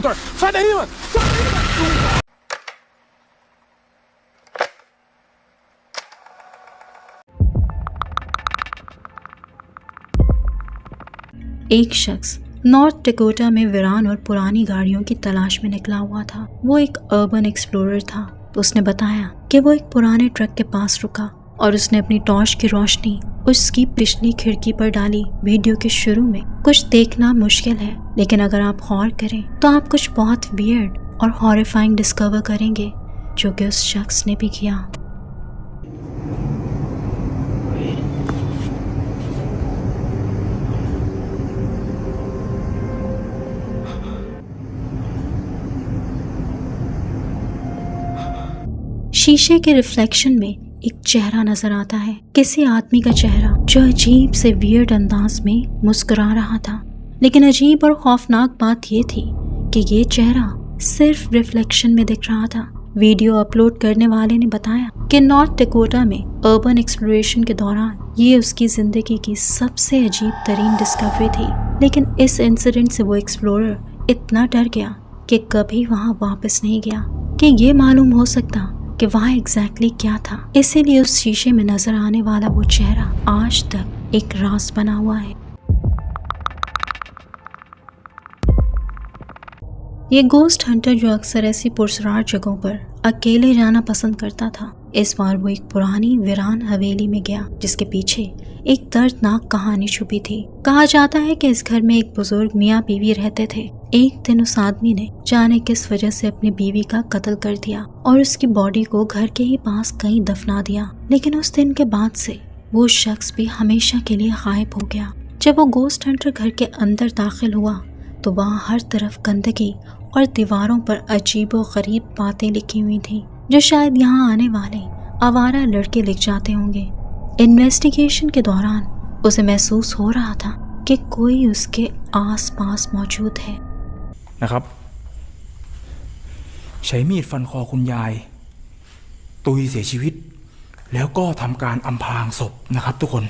这儿，快点你们！ एक शख्स north Dakota में वीरान और पुरानी गाड़ियों की तलाश में निकला हुआ था। वो एक अर्बन एक्सप्लोरर था। उसने बताया कि वो एक पुराने ट्रक के पास रुका और उसने अपनी टॉर्च की रोशनी उसकी पिछली खिड़की पर डाली। वीडियो के शुरू में कुछ देखना मुश्किल है, लेकिन अगर आप गौर करें तो आप कुछ बहुत वियर्ड और हॉरिफाइंग डिस्कवर करेंगे, जो कि उस शख्स ने भी किया। शीशे के रिफ्लेक्शन में एक चेहरा नजर आता है, किसी आदमी का चेहरा जो अजीब से वियर्ड अंदाज में मुस्कुरा रहा था। लेकिन अजीब और खौफनाक बात यह थी कि ये चेहरा सिर्फ रिफ्लेक्शन में दिख रहा था। वीडियो अपलोड करने वाले ने बताया कि नॉर्थ डकोटा में अर्बन एक्सप्लोरेशन के दौरान ये उसकी जिंदगी की सबसे अजीब तरीन डिस्कवरी थी। लेकिन इस इंसिडेंट से वो एक्सप्लोरर इतना डर गया कि कभी वहाँ वापस नहीं गया कि ये मालूम हो सकता कि वहाँ एग्जैक्टली क्या था। इसीलिए उस शीशे में नजर आने वाला वो चेहरा आज तक एक राज बना हुआ है। ये गोस्ट हंटर जो अक्सर ऐसी पुरसरार जगहों पर अकेले जाना पसंद करता था, इस बार वो एक पुरानी वीरान हवेली में गया जिसके पीछे एक दर्दनाक कहानी छुपी थी। कहा जाता है कि इस घर में एक बुजुर्ग मियाँ बीवी रहते थे। एक दिन उस आदमी ने जाने किस वजह से अपनी बीवी का कत्ल कर दिया और उसकी बॉडी को घर के ही पास कहीं दफना दिया। लेकिन उस दिन के बाद से वो शख्स भी हमेशा के लिए गायब हो गया। जब वो गोस्ट हंटर घर के अंदर दाखिल हुआ तो वहाँ हर तरफ गंदगी और दीवारों पर अजीब व गरीब बातें लिखी हुई थी, जो शायद यहाँ आने वाले आवारा लड़के लिख जाते होंगे। इन्वेस्टिगेशन के दौरान उसे महसूस हो रहा था कि कोई उसके आसपास मौजूद है। นะครับใช้มีดฟันคอคุณยายตุยเสียชีวิตแล้วก็ทำการอำพรางศพนะครับทุกคน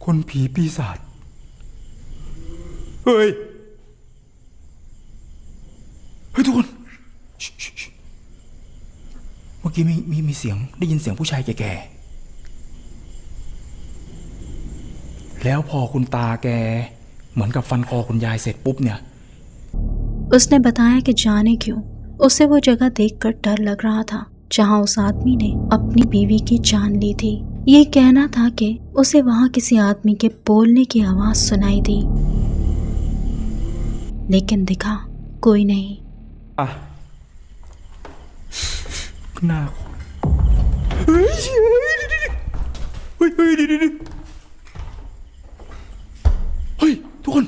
คนผีปีศาจเฮ้ยทุกคนเมื่อกี้มีเสียงได้ยินเสียงผู้ชายแก่ๆแล้วพอคุณตาแกเหมือนกับฟันคอคุณยายเสร็จปุ๊บเนี่ย उसने बताया कि जाने क्यों उसे वो जगह देखकर डर लग रहा था जहां उस आदमी ने अपनी बीवी की जान ली थी। ये कहना था कि उसे वहां किसी आदमी के बोलने की आवाज सुनाई दी, लेकिन दिखा कोई नहीं। หน้าเฮ้ยทุกคน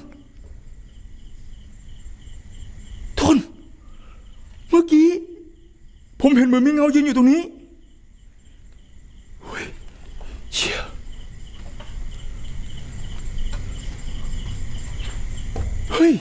เมื่อกี้ผมเห็นเหมือนมีเงายืนอยู่ตรงนี้เฮ้ยเชี่ยเฮ้ย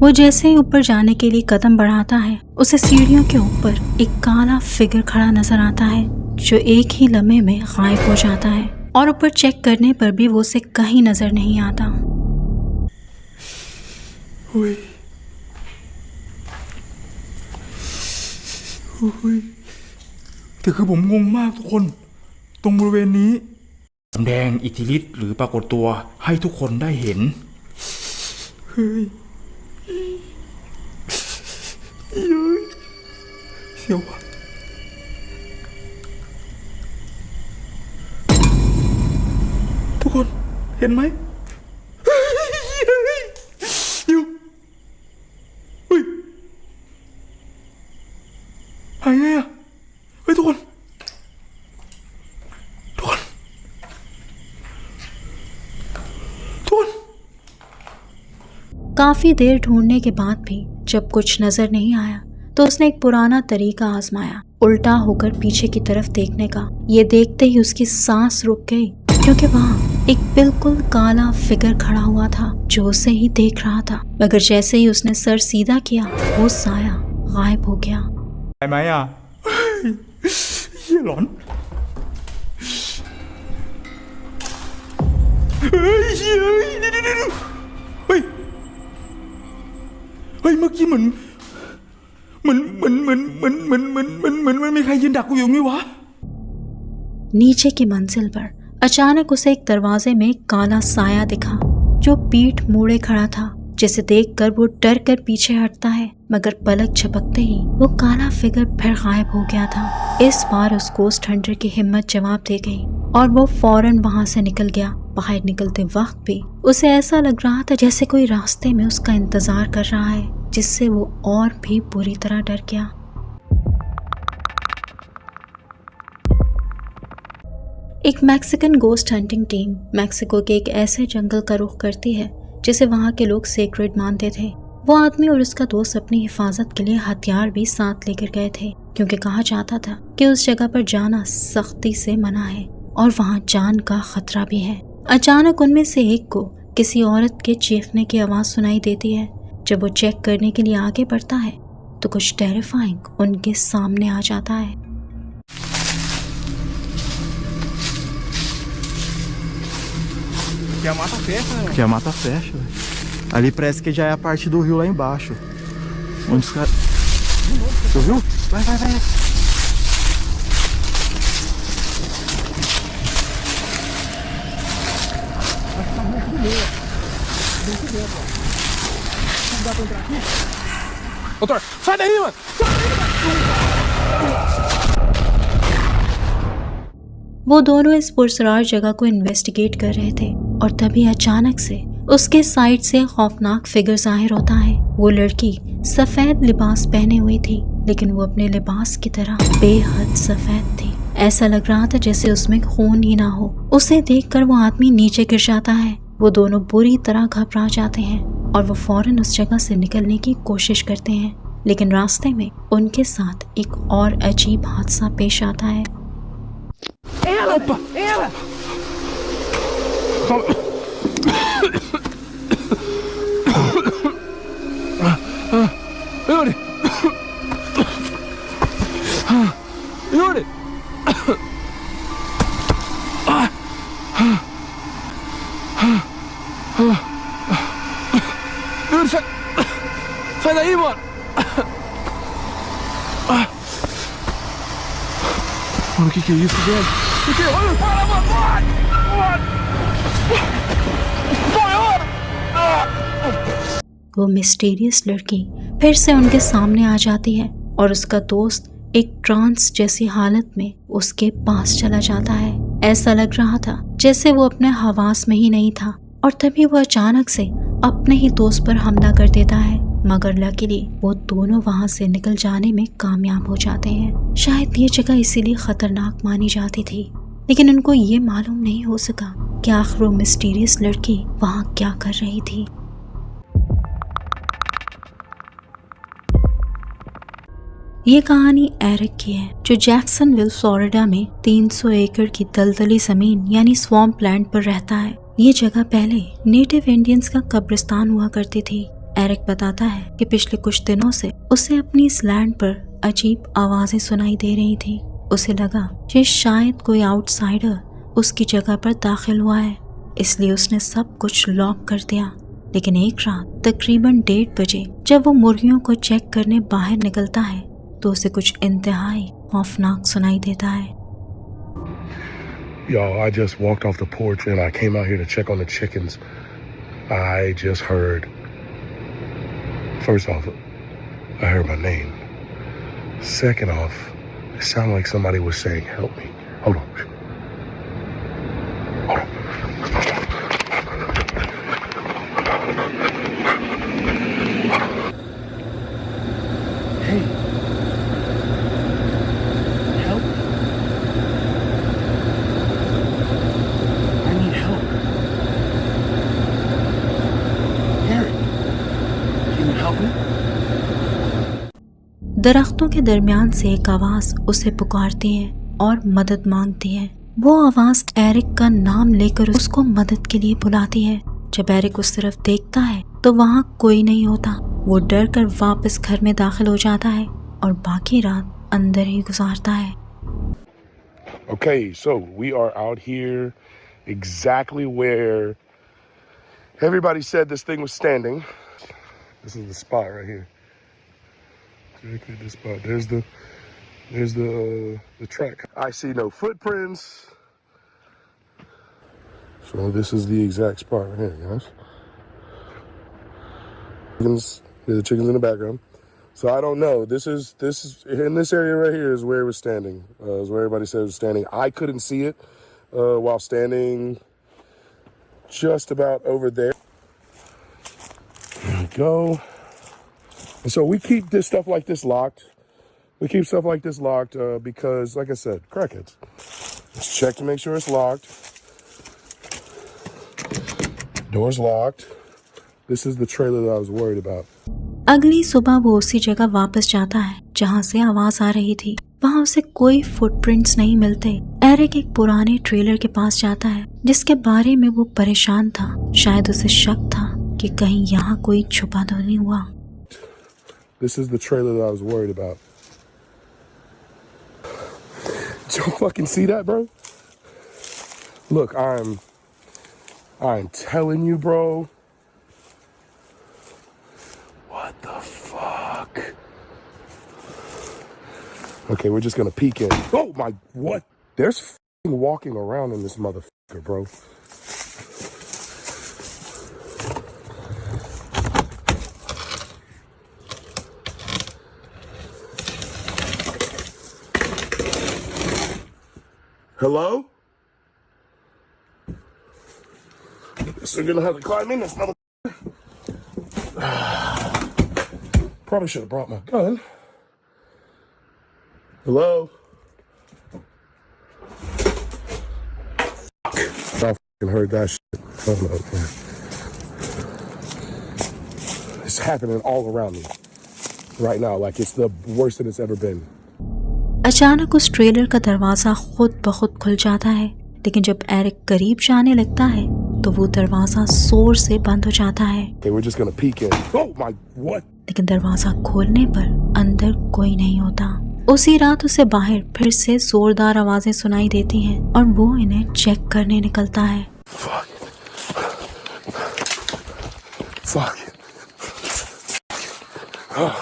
वो जैसे ही ऊपर जाने के लिए कदम बढ़ाता है, उसे सीढ़ियों के ऊपर एक काला फिगर खड़ा नजर आता है जो एक ही लम्हे में गायब हो जाता है और ऊपर चेक करने पर भी वो उसे कहीं नजर नहीं आता।แต่คือผมงงมากทุกคนตรงบริเวณนี้แสดงอิทธิฤทธิ์หรือปรากฏตัวให้ทุกคนได้เห็นเฮ้ยเสียวว่ะทุกคนเห็นไหมอยู่เฮ้ยหายไงอ่ะเฮ้ยทุกคน काफी देर ढूंढने के बाद भी जब कुछ नजर नहीं आया तो उसने एक पुराना तरीका आजमाया, उल्टा होकर पीछे की तरफ देखने का। ये देखते ही उसकी सांस रुक गई क्योंकि वहाँ एक बिल्कुल काला फिगर खड़ा हुआ था जो उसे ही देख रहा था, मगर जैसे ही उसने सर सीधा किया वो साया गायब हो गया। ไปไหมอ่ะเฮียหลอนเฮ้ยเฮ้ยเดี๋ยวเฮ้ยเมื่อกี้เหมือนมีใครยืนดักกูอยู่นี่วะ नीचे की मंजिल पर अचानक उसे एक दरवाजे में एक काला साया दिखा जो पीठ मोड़े खड़ा था, जिसे देखकर वो डर कर पीछे हटता है, मगर पलक झपकते ही वो काला फिगर फिर गायब हो गया था। इस बार उस गोस्ट हंटर की हिम्मत जवाब दे गई और वो फौरन वहां से निकल गया। बाहर निकलते वक्त भी उसे ऐसा लग रहा था जैसे कोई रास्ते में उसका इंतजार कर रहा है, जिससे वो और भी बुरी तरह डर गया। एक Mexican ghost hunting team Mexico के एक ऐसे जंगल का रुख करती है जिसे वहाँ के लोग सेक्रेड मानते थे। वो आदमी और उसका दोस्त अपनी हिफाजत के लिए हथियार भी साथ लेकर गए थे, क्योंकि कहा जाता था कि उस जगह पर जाना सख्ती से मना है और वहाँ जान का खतरा भी है। अचानक उनमें से एक को किसी औरत के चीखने की आवाज़ सुनाई देती है। जब वो चेक करने के लिए आगे बढ़ता है तो कुछ टेरिफाइंग उनके सामने आ जाता है। Que a mata fecha, né? Que a mata fecha, velho. Ali parece que já é a parte do rio lá embaixo. Onde os caras... Você ouviu? Vai. Acho que tá muito de boa. Muito bom, pô. Não dá pra entrar aqui? Doutor, sai daí, mano! वो दोनों इस पुरसरार जगह को investigate कर रहे थे और तभी अचानक से उसके साइड से खौफनाक फिगर जाहिर होता है। वो लड़की सफेद लिबास पहने हुई थी, लेकिन वो अपने लिबास की तरह बेहद सफेद थी। ऐसा लग रहा था जैसे उसमें खून ही ना हो। उसे देखकर वो आदमी नीचे गिर जाता है। वो दोनों बुरी तरह घबरा जाते हैं और वो फौरन उस जगह से निकलने की कोशिश करते हैं, लेकिन रास्ते में उनके साथ एक और अजीब हादसा पेश आता है। Opa! Ela! Yuri! Yuri! Yuri, sai daí, mano! Mano, que é isso, velho? Olha, para, mano! वो मिस्टीरियस लड़की फिर से उनके सामने आ जाती है और उसका दोस्त एक ट्रांस जैसी हालत में उसके पास चला जाता है। ऐसा लग रहा था जैसे वो अपने हवास में ही नहीं था और तभी वो अचानक से अपने ही दोस्त पर हमला कर देता है, मगर लकीली वो दोनों वहां से निकल जाने में कामयाब हो जाते हैं। शायद ये जगह इसीलिए खतरनाक मानी जाती थी, लेकिन उनको ये मालूम नहीं हो सका कि आखिर वो मिस्टीरियस लड़की वहां क्या कर रही थी। ये कहानी एरिक की है, जो जैक्सनविल फ्लोरिडा में 300 एकड़ की दलदली जमीन यानी स्वैम्प लैंड पर रहता है। ये जगह पहले नेटिव इंडियंस का कब्रिस्तान हुआ करती थी। एरिक बताता है कि पिछले कुछ दिनों से उसे अपनी इस लैंड पर अजीब आवाजें सुनाई दे रही थी। उसे लगा कि शायद कोई आउटसाइडर उसकी जगह पर दाखिल हुआ है, इसलिए उसने सब कुछ लॉक कर दिया। लेकिन एक रात तकरीबन 1:30 बजे जब वो मुर्गियों को चेक करने बाहर निकलता है तो उसे कुछ इंतहाई खौफनाक सुनाई देता है। Yo, I just walked off the porch and I came out here to check on the chickens. I just heard, first off, I heard my name. Second off, it sounded like somebody was saying, help me. Hold on. Hold on. Hey. Help. I need help. Eric, can you help me? दरख्तों के दरमियान से एक आवाज उसे पुकारती है और मदद मांगती है। वो आवाज एरिक का नाम लेकर उसको मदद के लिए बुलाती है। जब एरिक उस तरफ देखता है तो वहाँ कोई नहीं होता। वो डर कर वापस घर में दाखिल हो जाता है और बाकी रात अंदर ही गुजारता है। Okay, so we are out here exactly where everybody said this thing was standing. This is the spot right here. Exactly this spot. There's the track. I see no footprints. So this is the exact spot right here, guys. The chickens in the background. So I don't know. This is in this area right here is where it was standing. Is where everybody said it was standing. I couldn't see it while standing just about over there. There we go. And so we keep this stuff like this locked. We keep stuff like this locked because, like I said, crackheads. Let's check to make sure it's locked. Door's locked. This is the trailer that I was worried about. अगली सुबह वो उसी जगह वापस जाता है जहाँ से आवाज आ रही थी। वहाँ उसे कोई फुटप्रिंट्स नहीं मिलते। एरिक एक पुराने ट्रेलर के पास जाता है जिसके बारे में वो परेशान था। शायद उसे शक था कि कहीं यहाँ कोई छुपा तो नहीं हुआ। This is the trailer that I was worried about. Did you fucking see that, bro? Look, I'm telling you, bro. What the fuck? Okay, we're just gonna peek in. Oh my, what? There's fucking walking around in this motherfucker, bro. Hello? Guess we're gonna have to climb in this motherfucker. Probably should have brought my gun. Hello? I fucking heard that shit. Oh no, man. It's happening all around me right now. Like it's the worst that it's ever been. अचानक उस trailer का दरवाजा खुद ब खुद खुल जाता है, लेकिन जब एरिक करीब जाने लगता है तो वो दरवाजा जोर से बंद हो जाता है। Okay, we're just gonna peek in. Oh my, what? लेकिन दरवाजा खोलने पर अंदर कोई नहीं होता। उसी रात उसे बाहर फिर से जोरदार आवाजें सुनाई देती हैं और वो इन्हें चेक करने निकलता है। Fuck it. Fuck it. Oh.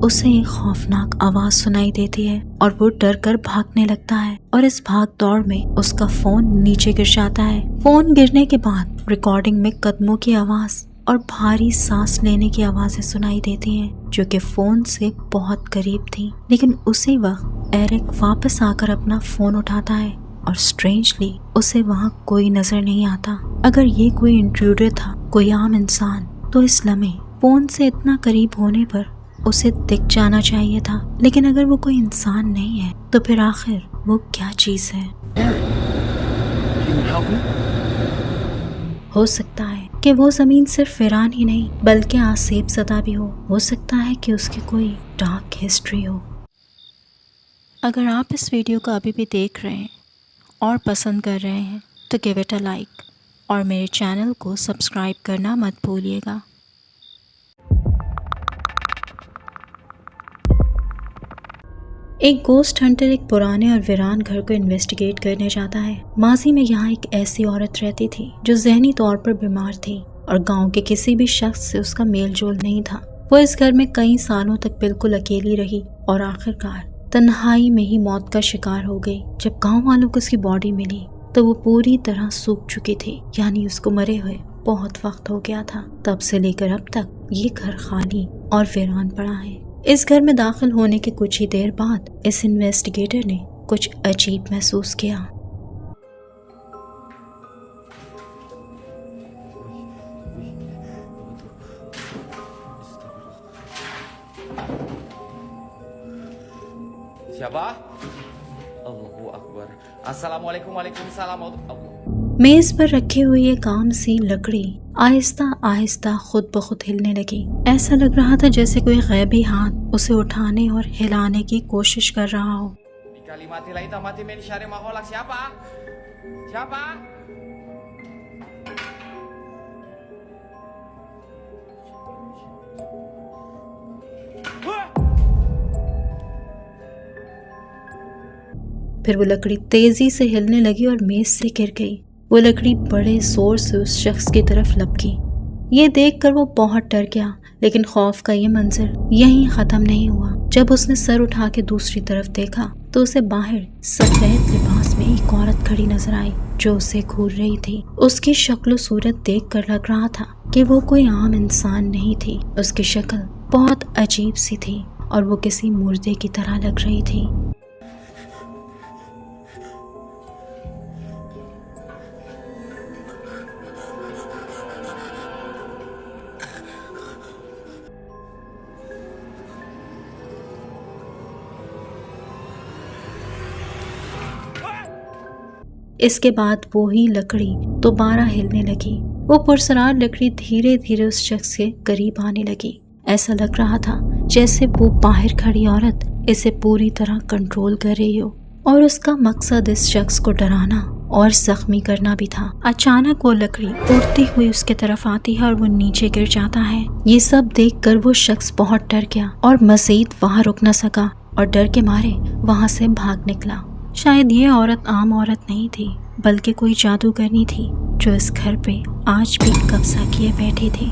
उसे एक खौफनाक आवाज सुनाई देती है और वो डर कर भागने लगता है और इस भाग दौड़ में उसका फोन नीचे गिर जाता है। फोन गिरने के बाद रिकॉर्डिंग में कदमों की आवाज और भारी सांस लेने की आवाजें सुनाई देती हैं जो कि फोन से बहुत करीब थी। लेकिन उसी वक्त एरिक वापस आकर अपना फोन उठाता है और स्ट्रेंजली उसे वहाँ कोई नजर नहीं आता। अगर ये कोई इंट्रूडर था, कोई आम इंसान, तो इस लम्हे फोन से इतना करीब होने पर उसे दिख जाना चाहिए था। लेकिन अगर वो कोई इंसान नहीं है तो फिर आखिर वो क्या चीज है? हो सकता है कि वो जमीन सिर्फ वीरान ही नहीं बल्कि आसेब ज़दा भी हो सकता है कि उसकी कोई डार्क हिस्ट्री हो। अगर आप इस वीडियो को अभी भी देख रहे हैं और पसंद कर रहे हैं तो गिव इट अ लाइक और मेरे चैनल को सब्सक्राइब करना मत भूलिएगा। एक गोस्ट हंटर एक पुराने और वीरान घर को इन्वेस्टिगेट करने जाता है। माजी में यहाँ एक ऐसी औरत रहती थी जो ज़हनी तौर पर बीमार थी और गांव के किसी भी शख्स से उसका मेल जोल नहीं था। वो इस घर में कई सालों तक बिल्कुल अकेली रही और आखिरकार तन्हाई में ही मौत का शिकार हो गई। जब गांव वालों को उसकी बॉडी मिली तो वो पूरी तरह सूख चुकी थी, यानी उसको मरे हुए बहुत वक्त हो गया था। तब से लेकर अब तक ये घर खाली और वीरान पड़ा है। इस घर में दाखिल होने के कुछ ही देर बाद इस इन्वेस्टिगेटर ने कुछ अजीब महसूस किया। Siapa? Allahu Akbar. Assalamualaikum Waalaikumsalam. मेज पर रखी हुई एक आम सी लकड़ी आहिस्ता आहिस्ता खुद ब खुद हिलने लगी। ऐसा लग रहा था जैसे कोई गैबी हाथ उसे उठाने और हिलाने की कोशिश कर रहा हो। Dikali mati lah itu mati men syari maholak siapa? Siapa? फिर वो लकड़ी तेजी से हिलने लगी और मेज से गिर गई। वो लकड़ी बड़े जोर से उस शख्स की तरफ लपकी। ये देखकर वो बहुत डर गया, लेकिन खौफ का ये मंजर यहीं ख़त्म नहीं हुआ। जब उसने सर उठा के दूसरी तरफ देखा तो उसे बाहर सफेद लिबास में एक औरत खड़ी नजर आई जो उसे घूर रही थी। उसकी शक्ल सूरत देखकर लग रहा था कि वो कोई आम इंसान नहीं थी। उसकी शक्ल बहुत अजीब सी थी और वो किसी मुर्दे की तरह लग रही थी। इसके बाद वो ही लकड़ी दोबारा हिलने लगी। वो पुरसरार लकड़ी धीरे धीरे उस शख्स के करीब आने लगी। ऐसा लग रहा था जैसे वो बाहर खड़ी औरत इसे पूरी तरह कंट्रोल कर रही हो और उसका मकसद इस शख्स को डराना और जख्मी करना भी था। अचानक वो लकड़ी उड़ती हुई उसके तरफ आती है और वो नीचे गिर जाता है। ये सब देखकर वो शख्स बहुत डर गया और मजीद वहाँ रुक न सका और डर के मारे वहाँ से भाग निकला। शायद ये औरत आम औरत नहीं थी, बल्कि कोई जादूगरनी थी जो इस घर पे आज भी कब्जा किए बैठी थी।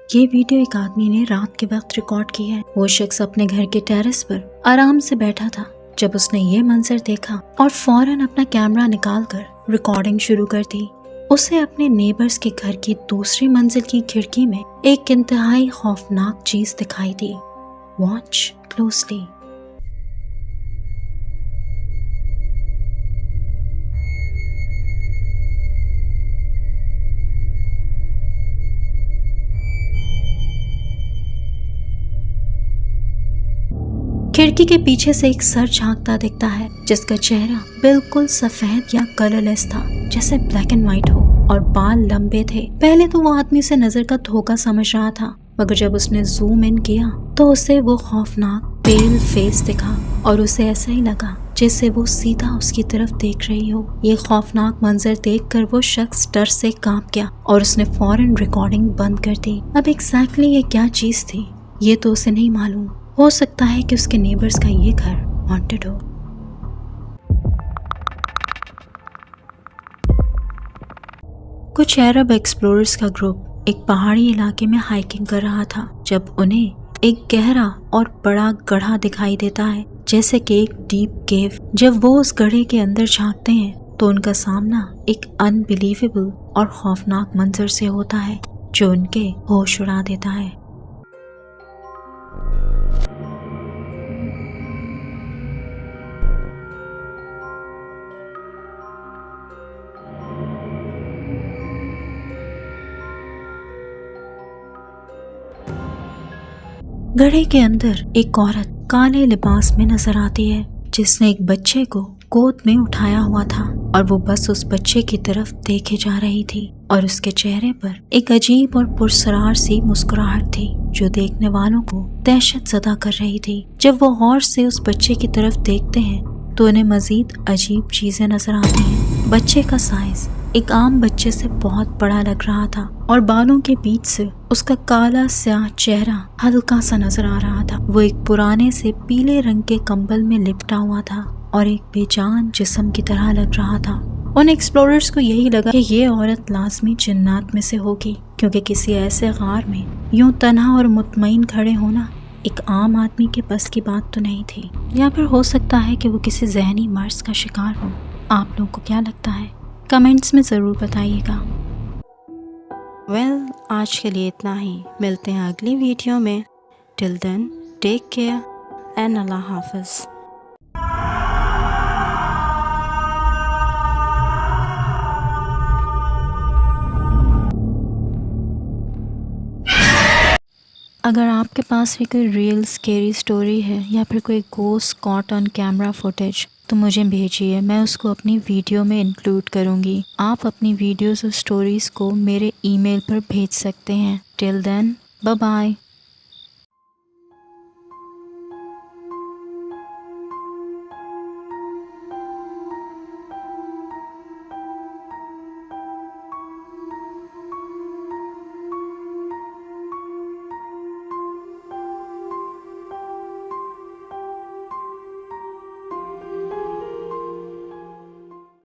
ये वीडियो एक आदमी ने रात के वक्त रिकॉर्ड की है। वो शख्स अपने घर के टेरेस पर आराम से बैठा था जब उसने ये मंजर देखा और फौरन अपना कैमरा निकालकर रिकॉर्डिंग शुरू कर दी। उसे अपने नेबर्स के घर की दूसरी मंजिल की खिड़की में एक इंतहाई खौफनाक चीज दिखाई दी। Watch closely. खिड़की के पीछे से एक सर झांकता दिखता है जिसका चेहरा बिल्कुल सफेद या कलरलेस था, जैसे ब्लैक एंड व्हाइट हो, और बाल लंबे थे। पहले तो वो आदमी से नजर का धोखा समझ रहा था, मगर जब उसने जूम इन किया तो उसे वो खौफनाक पेल फेस दिखा और उसे ऐसा ही लगा जैसे वो सीधा उसकी तरफ देख रही हो। ये खौफनाक मंजर देखकर वो शख्स डर से कांप गया और उसने फौरन रिकॉर्डिंग बंद कर दी। अब एग्जैक्टली ये क्या चीज थी ये तो उसे नहीं मालूम। हो सकता है कि उसके नेबर्स का ये घर हॉन्टेड हो। कुछ अरब एक्सप्लोरर्स का ग्रुप एक पहाड़ी इलाके में हाइकिंग कर रहा था जब उन्हें एक गहरा और बड़ा गड्ढा दिखाई देता है, जैसे कि एक डीप केव। जब वो उस गड्ढे के अंदर झांकते हैं तो उनका सामना एक अनबिलीवेबल और खौफनाक मंजर से होता है जो उनके होश उड़ा देता है। गड्ढे के अंदर एक औरत काले लिबास में नजर आती है जिसने एक बच्चे को गोद में उठाया हुआ था और वो बस उस बच्चे की तरफ देखे जा रही थी और उसके चेहरे पर एक अजीब और पुरसरार सी मुस्कुराहट थी जो देखने वालों को दहशत ज़दा कर रही थी। जब वो गौर से उस बच्चे की तरफ देखते हैं तो उन्हें मजीद अजीब चीजें नजर आती हैं। बच्चे का साइज एक आम बच्चे से बहुत बड़ा लग रहा था और बालों के बीच से उसका काला स्याह चेहरा हल्का सा नजर आ रहा था। वो एक पुराने से पीले रंग के कंबल में लिपटा हुआ था और एक बेजान जिस्म की तरह लग रहा था। उन एक्सप्लोरर्स को यही लगा कि ये औरत लाजमी जिन्नात में से होगी, क्योंकि किसी ऐसे गार में यूं तन्हा और मुतमईन खड़े होना एक आम आदमी के बस की बात तो नहीं थी। या फिर हो सकता है कि वो किसी जहनी मर्ज का शिकार हो। आप लोगों को क्या लगता है कमेंट्स में ज़रूर बताइएगा। वेल, आज के लिए इतना ही। मिलते हैं अगली वीडियो में। Till then take care and अल्लाह हाफिज़। अगर आपके पास भी कोई रियल स्केरी स्टोरी है या फिर कोई ghost caught on camera footage तो मुझे भेजिए, मैं उसको अपनी वीडियो में इंक्लूड करूँगी। आप अपनी वीडियोस और स्टोरीज़ को मेरे ईमेल पर भेज सकते हैं। Till then bye bye.